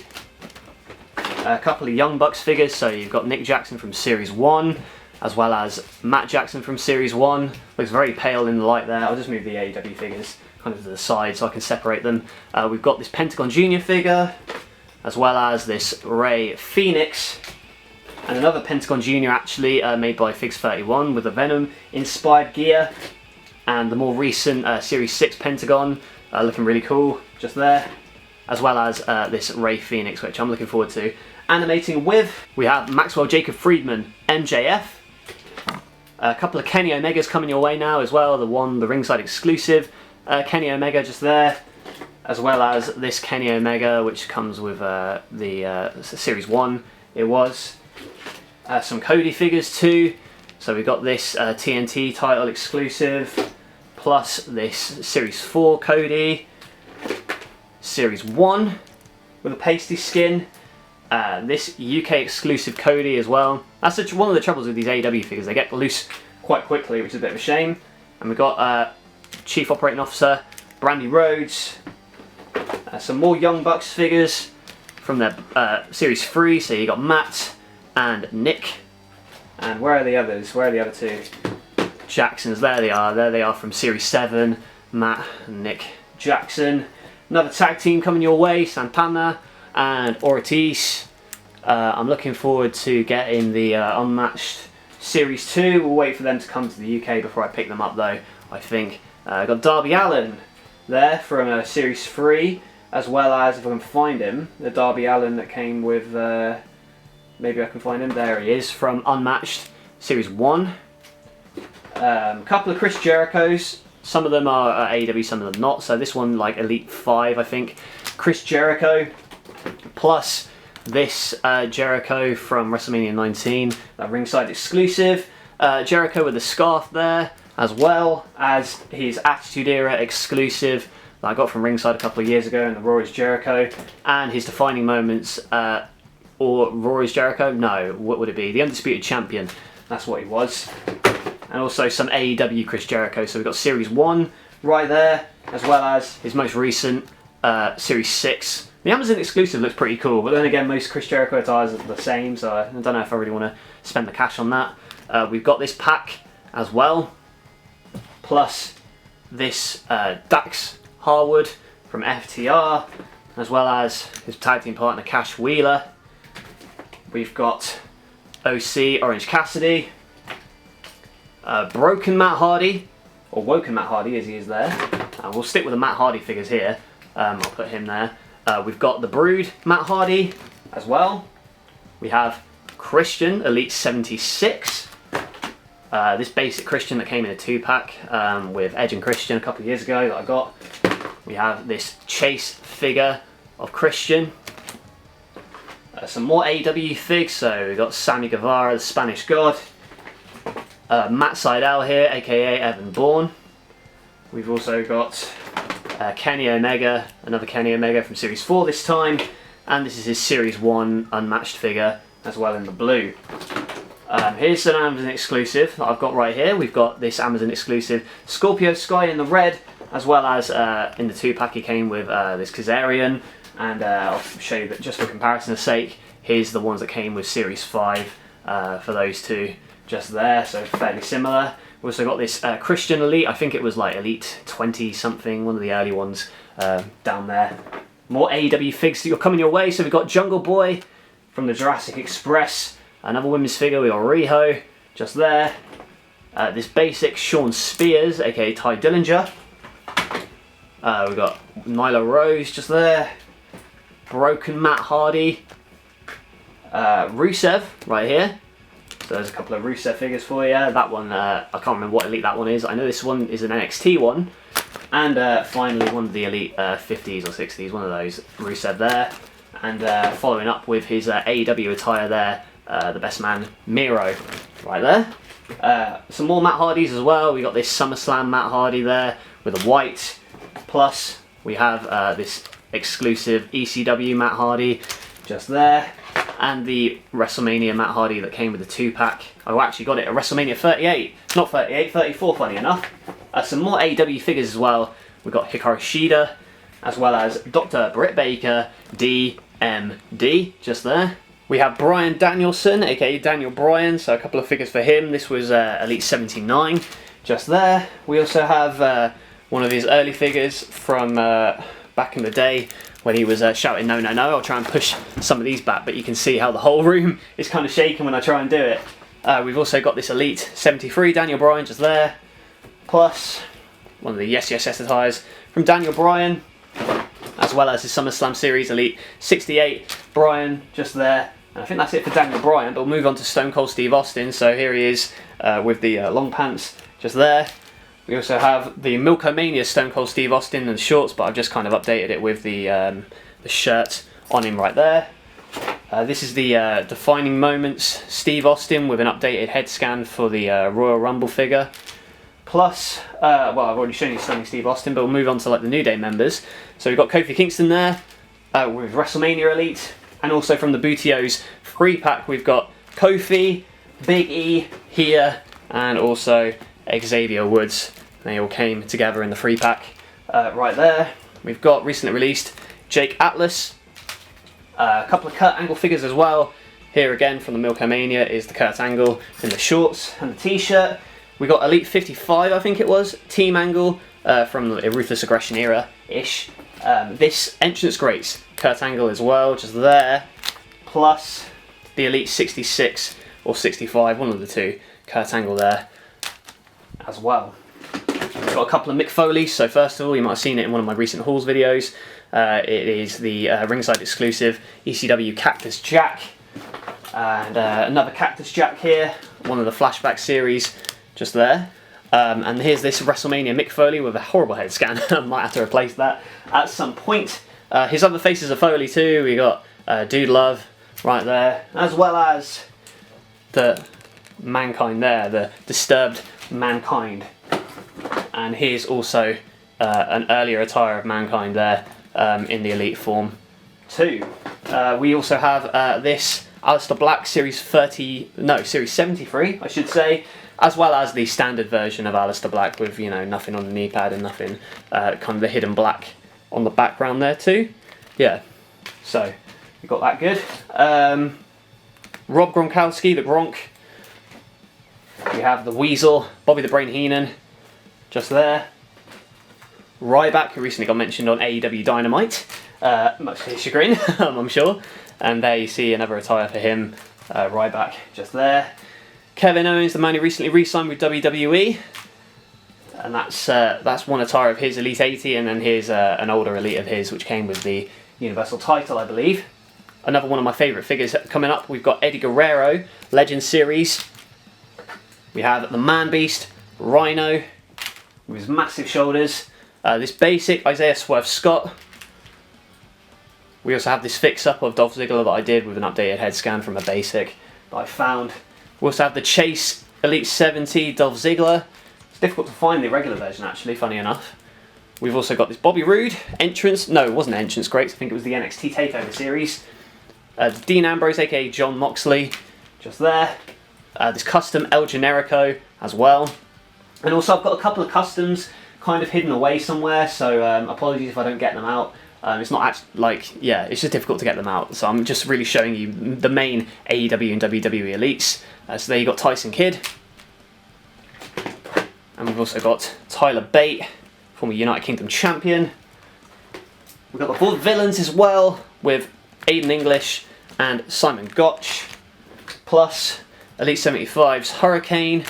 A couple of Young Bucks figures, so you've got Nick Jackson from Series 1, as well as Matt Jackson from Series 1. Looks very pale in the light there. I'll just move the AEW figures kind of to the side so I can separate them. We've got this Pentagon Jr. figure, as well as this Ray Phoenix, and another Pentagon Jr. actually made by Figs 31 with the Venom inspired gear, and the more recent Series 6 Pentagon, looking really cool just there, as well as this Ray Phoenix, which I'm looking forward to. Animating with, we have Maxwell Jacob Friedman, MJF. A couple of Kenny Omegas coming your way now as well. The ringside exclusive Kenny Omega just there, as well as this Kenny Omega, which comes with the Series 1 it was. Some Cody figures too. So we've got this TNT title exclusive, plus this Series 4 Cody, Series 1 with a pasty skin, this UK exclusive Cody as well. That's one of the troubles with these AEW figures, they get loose quite quickly, which is a bit of a shame. And we've got Chief Operating Officer Brandy Rhodes, some more Young Bucks figures from their Series 3, so you got Matt and Nick. And where are the others? Where are the other two? Jacksons, there they are from Series 7, Matt and Nick Jackson. Another tag team coming your way, Santana and Ortiz. I'm looking forward to getting the Unmatched Series 2. We'll wait for them to come to the UK before I pick them up though, I think. I've got Darby Allin there from Series 3, as well as, if I can find him, the Darby Allin that came with, maybe I can find him, there he is, from Unmatched Series 1. Couple of Chris Jerichos. Some of them are AEW, some of them not. So this one, like Elite 5, I think. Chris Jericho, plus this Jericho from WrestleMania 19, that ringside exclusive. Jericho with the scarf there, as well as his Attitude Era exclusive that I got from ringside a couple of years ago in the Raw is Jericho, and his defining moments, or Raw is Jericho? No, what would it be? The Undisputed Champion. That's what he was. And also some AEW Chris Jericho. So we've got Series 1 right there, as well as his most recent Series 6. The Amazon exclusive looks pretty cool, but then again, most Chris Jericho attires are the same, so I don't know if I really want to spend the cash on that. We've got this pack as well, plus this Dax Harwood from FTR, as well as his tag team partner Cash Wheeler. We've got OC Orange Cassidy, Broken Matt Hardy, or Woken Matt Hardy as he is there. We'll stick with the Matt Hardy figures here. I'll put him there. We've got the Brood Matt Hardy as well. We have Christian Elite 76. This basic Christian that came in a 2-pack with Edge and Christian a couple of years ago that I got. We have this Chase figure of Christian. Some more AEW figs, so we've got Sammy Guevara, the Spanish God. Matt Sydal here, aka Evan Bourne. We've also got Kenny Omega, another Kenny Omega from Series 4 this time, and this is his Series 1 Unmatched figure as well in the blue. Here's an Amazon exclusive that I've got right here. We've got this Amazon exclusive Scorpio Sky in the red, as well as in the 2-pack he came with this Kazarian, and I'll show you that just for comparison's sake, here's the ones that came with Series 5 for those two just there, so fairly similar. We've also got this Christian Elite, I think it was like Elite 20 something, one of the early ones down there. More AEW figs that are coming your way, so we've got Jungle Boy from the Jurassic Express, another women's figure, we got Riho just there. This basic Sean Spears, aka Ty Dillinger. We've got Nyla Rose just there. Broken Matt Hardy. Rusev right here. So there's a couple of Rusev figures for you. That one, I can't remember what Elite that one is. I know this one is an NXT one. And finally one of the Elite 50s or 60s, one of those Rusev there. And following up with his AEW attire there, the best man Miro right there. Some more Matt Hardys as well. We got this SummerSlam Matt Hardy there with a white, plus we have this exclusive ECW Matt Hardy just there, and the WrestleMania Matt Hardy that came with the 2-pack. I actually got it at WrestleMania 38, not 38, 34 funny enough. Some more AEW figures as well. We've got Hikaru Shida, as well as Dr. Britt Baker, DMD, just there. We have Bryan Danielson, aka Daniel Bryan, so a couple of figures for him. This was Elite 79, just there. We also have one of his early figures from back in the day when he was shouting no no no. I'll try and push some of these back, but you can see how the whole room is kind of shaking when I try and do it. We've also got this Elite 73 Daniel Bryan just there, plus one of the Yes Yes Yes attires from Daniel Bryan, as well as his SummerSlam Series Elite 68 Bryan just there. And I think that's it for Daniel Bryan, but we'll move on to Stone Cold Steve Austin. So here he is with the long pants just there. We also have the Milkomania Stone Cold Steve Austin and shorts, but I've just kind of updated it with the shirt on him right there. This is the Defining Moments Steve Austin with an updated head scan for the Royal Rumble figure. Plus, well, I've already shown you Stunning Steve Austin, but we'll move on to like the New Day members. So we've got Kofi Kingston there with WrestleMania Elite, and also from the Bootios 3-pack we've got Kofi, Big E here, and also Xavier Woods. They all came together in the 3-pack right there. We've got recently released Jake Atlas, a couple of Kurt Angle figures as well. Here again from the Milkomania is the Kurt Angle in the shorts and the t-shirt. We got Elite 55, I think it was, Team Angle from the Ruthless Aggression era-ish. This Entrance Greats Kurt Angle as well, just there. Plus the Elite 66 or 65, one of the two, Kurt Angle there as well. We've got a couple of Mick Foley's. So first of all, you might have seen it in one of my recent hauls videos. It is the ringside exclusive ECW Cactus Jack. And another Cactus Jack here, one of the flashback series, just there. And here's this WrestleMania Mick Foley with a horrible head scan. I might have to replace that at some point. His other faces are Foley too. We got Dude Love right there, as well as the Mankind there, the Disturbed Mankind. And here's also an earlier attire of Mankind there in the Elite form too. We also have this Aleister Black Series 73, I should say, as well as the standard version of Aleister Black with, you know, nothing on the knee pad and nothing, kind of the hidden black on the background there too. Yeah, so we got that good. Rob Gronkowski, the Gronk. We have the Weasel, Bobby the Brain Heenan, just there. Ryback, who recently got mentioned on AEW Dynamite, much to his chagrin, I'm sure. And there you see another attire for him, Ryback, just there. Kevin Owens, the man who recently re-signed with WWE, and that's one attire of his, Elite 80, and then here's an older Elite of his, which came with the Universal title, I believe. Another one of my favourite figures coming up, we've got Eddie Guerrero, Legend Series. We have the Man Beast, Rhino, with his massive shoulders. This basic Isaiah Swerve Scott. We also have this fix-up of Dolph Ziggler that I did with an updated head scan from a basic that I found. We also have the Chase Elite 70 Dolph Ziggler. It's difficult to find the regular version actually, funny enough. We've also got this Bobby Roode entrance. No, it wasn't Entrance Greats, I think it was the NXT TakeOver series. Dean Ambrose, aka John Moxley, just there. This custom El Generico as well. And also I've got a couple of customs kind of hidden away somewhere, so apologies if I don't get them out. It's not actually, like, yeah, it's just difficult to get them out. So I'm just really showing you the main AEW and WWE Elites. So there you got Tyson Kidd. And we've also got Tyler Bate, former United Kingdom champion. We've got the Four Villains as well, with Aiden English and Simon Gotch. Plus Elite 75's Hurricane.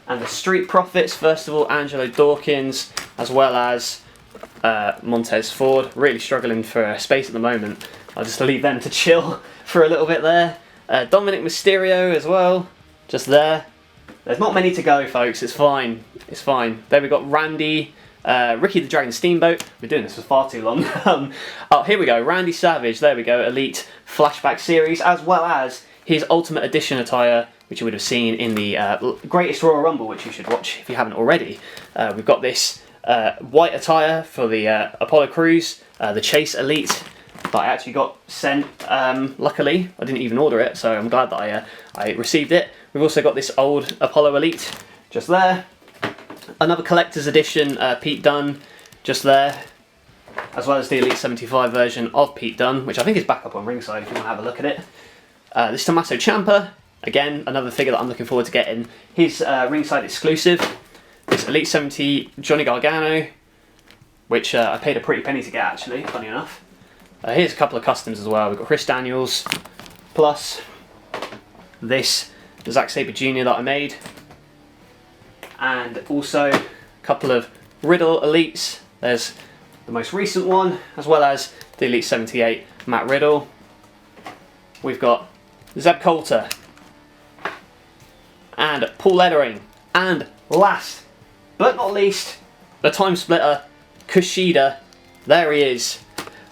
And the Street Profits, first of all, Angelo Dawkins, as well as Montez Ford. Really struggling for space at the moment. I'll just leave them to chill for a little bit there. Dominic Mysterio as well, just there. There's not many to go, folks. It's fine. It's fine. There we got Randy, Ricky the Dragon Steamboat. We're doing this for far too long. Oh, here we go. Randy Savage. There we go. Elite Flashback Series, as well as his Ultimate Edition attire, which you would have seen in the Greatest Royal Rumble, which you should watch if you haven't already. We've got this white attire for the Apollo Crews, the Chase Elite, that I actually got sent. Luckily, I didn't even order it, so I'm glad that I received it. We've also got this old Apollo Elite, just there. Another collector's edition Pete Dunne, just there. As well as the Elite 75 version of Pete Dunne, which I think is back up on ringside if you want to have a look at it. This Tommaso Ciampa, again, another figure that I'm looking forward to getting. His ringside exclusive. This Elite 70 Johnny Gargano, which I paid a pretty penny to get actually, funny enough. Here's a couple of customs as well. We've got Chris Daniels, plus this Zack Sabre Jr. that I made. And also a couple of Riddle Elites. There's the most recent one, as well as the Elite 78 Matt Riddle. We've got Zeb Coulter and Paul Ellering, and last but not least, the Time Splitter Kushida. There he is.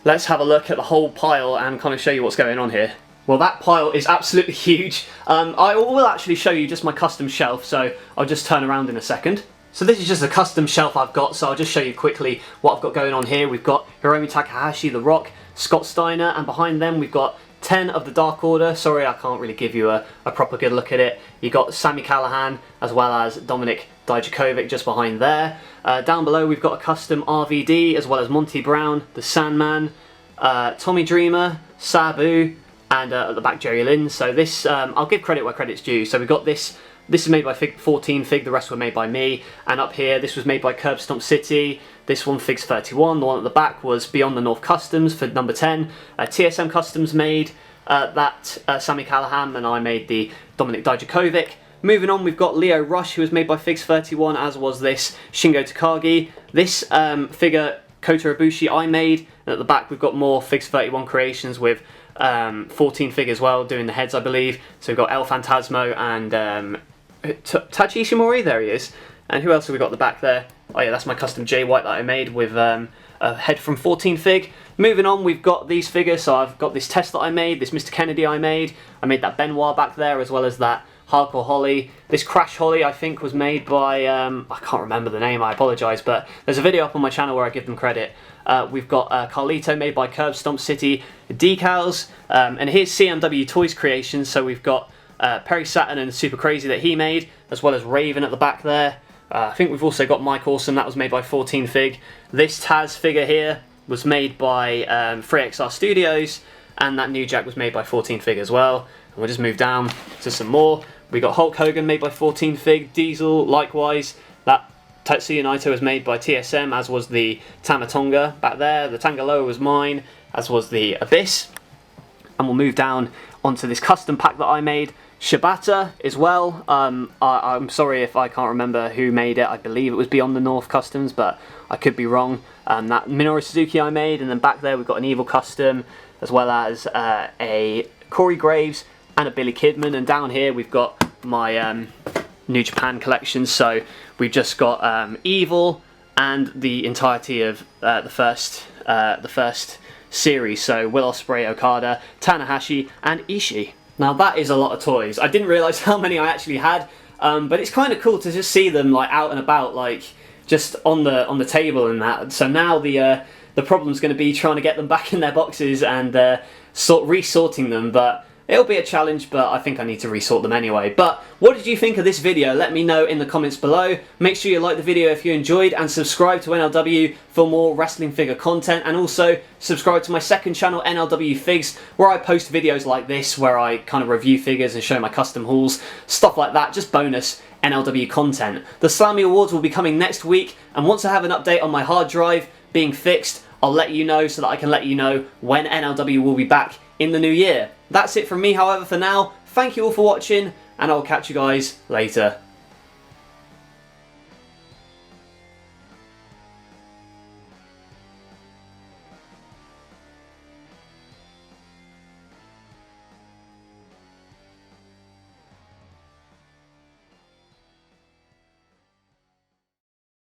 Let's have a look at the whole pile and kind of show you what's going on here. Well, that pile is absolutely huge. I will actually show you just my custom shelf, so I'll just turn around in a second. So this is just a custom shelf I've got, so I'll just show you quickly what I've got going on here. We've got Hiromu Takahashi, The Rock, Scott Steiner, and behind them we've got 10 of the Dark Order. Sorry, I can't really give you a proper good look at it. You've got Sami Callihan, as well as Dominic Dijakovic just behind there. Down below we've got a custom RVD, as well as Monty Brown, The Sandman, Tommy Dreamer, Sabu, and at the back Jerry Lynn. So this, I'll give credit where credit's due. So we've got this. This is made by 14 Fig, the rest were made by me. And up here, this was made by Curb Stomp City. This one, Figs 31. The one at the back was Beyond the North Customs for number 10. TSM Customs made that Sami Callihan, and I made the Dominic Dijakovic. Moving on, we've got Leo Rush, who was made by Figs 31, as was this Shingo Takagi. This figure, Kota Ibushi, I made. And at the back, we've got more Figs 31 creations with 14 Fig as well, doing the heads, I believe. So we've got El Phantasmo and Tachi Ishimori, there he is. And who else have we got at the back there? Oh yeah, that's my custom Jay White that I made with a head from 14 Fig. Moving on, we've got these figures. So I've got this Test that I made, this Mr. Kennedy I made that Benoit back there, as well as that Hardcore Holly. This Crash Holly, I think, was made by, I can't remember the name, I apologise, but there's a video up on my channel where I give them credit. We've got Carlito, made by Curb Stomp City decals, and here's CMW Toys Creations. So we've got Perry Saturn and Super Crazy that he made, as well as Raven at the back there. I think we've also got Mike Awesome, that was made by 14 Fig. This Taz figure here was made by 3XR Studios, and that New Jack was made by 14 Fig as well. And we'll just move down to some more. We got Hulk Hogan made by 14 Fig, Diesel likewise. That Tetsuya Naito was made by TSM, as was the Tamatonga back there. The Tangaloa was mine, as was the Abyss. And we'll move down onto this custom pack that I made. Shibata as well. I'm sorry if I can't remember who made it. I believe it was Beyond the North Customs, but I could be wrong. That Minoru Suzuki I made, and then back there we've got an Evil Custom, as well as a Corey Graves and a Billy Kidman. And down here we've got my New Japan collection. So we've just got Evil and the entirety of the first series. So Will Ospreay, Okada, Tanahashi, and Ishii. Now that is a lot of toys. I didn't realise how many I actually had, but it's kind of cool to just see them like out and about, like just on the table and that. So now the problem's going to be trying to get them back in their boxes and resorting them. But it'll be a challenge, but I think I need to resort them anyway. But what did you think of this video? Let me know in the comments below. Make sure you like the video if you enjoyed, and subscribe to NLW for more wrestling figure content. And also subscribe to my second channel, NLW Figs, where I post videos like this, where I kind of review figures and show my custom hauls, stuff like that, just bonus NLW content. The Slammy Awards will be coming next week, and once I have an update on my hard drive being fixed, I'll let you know so that I can let you know when NLW will be back in the new year. That's it from me, however, for now. Thank you all for watching, and I'll catch you guys later.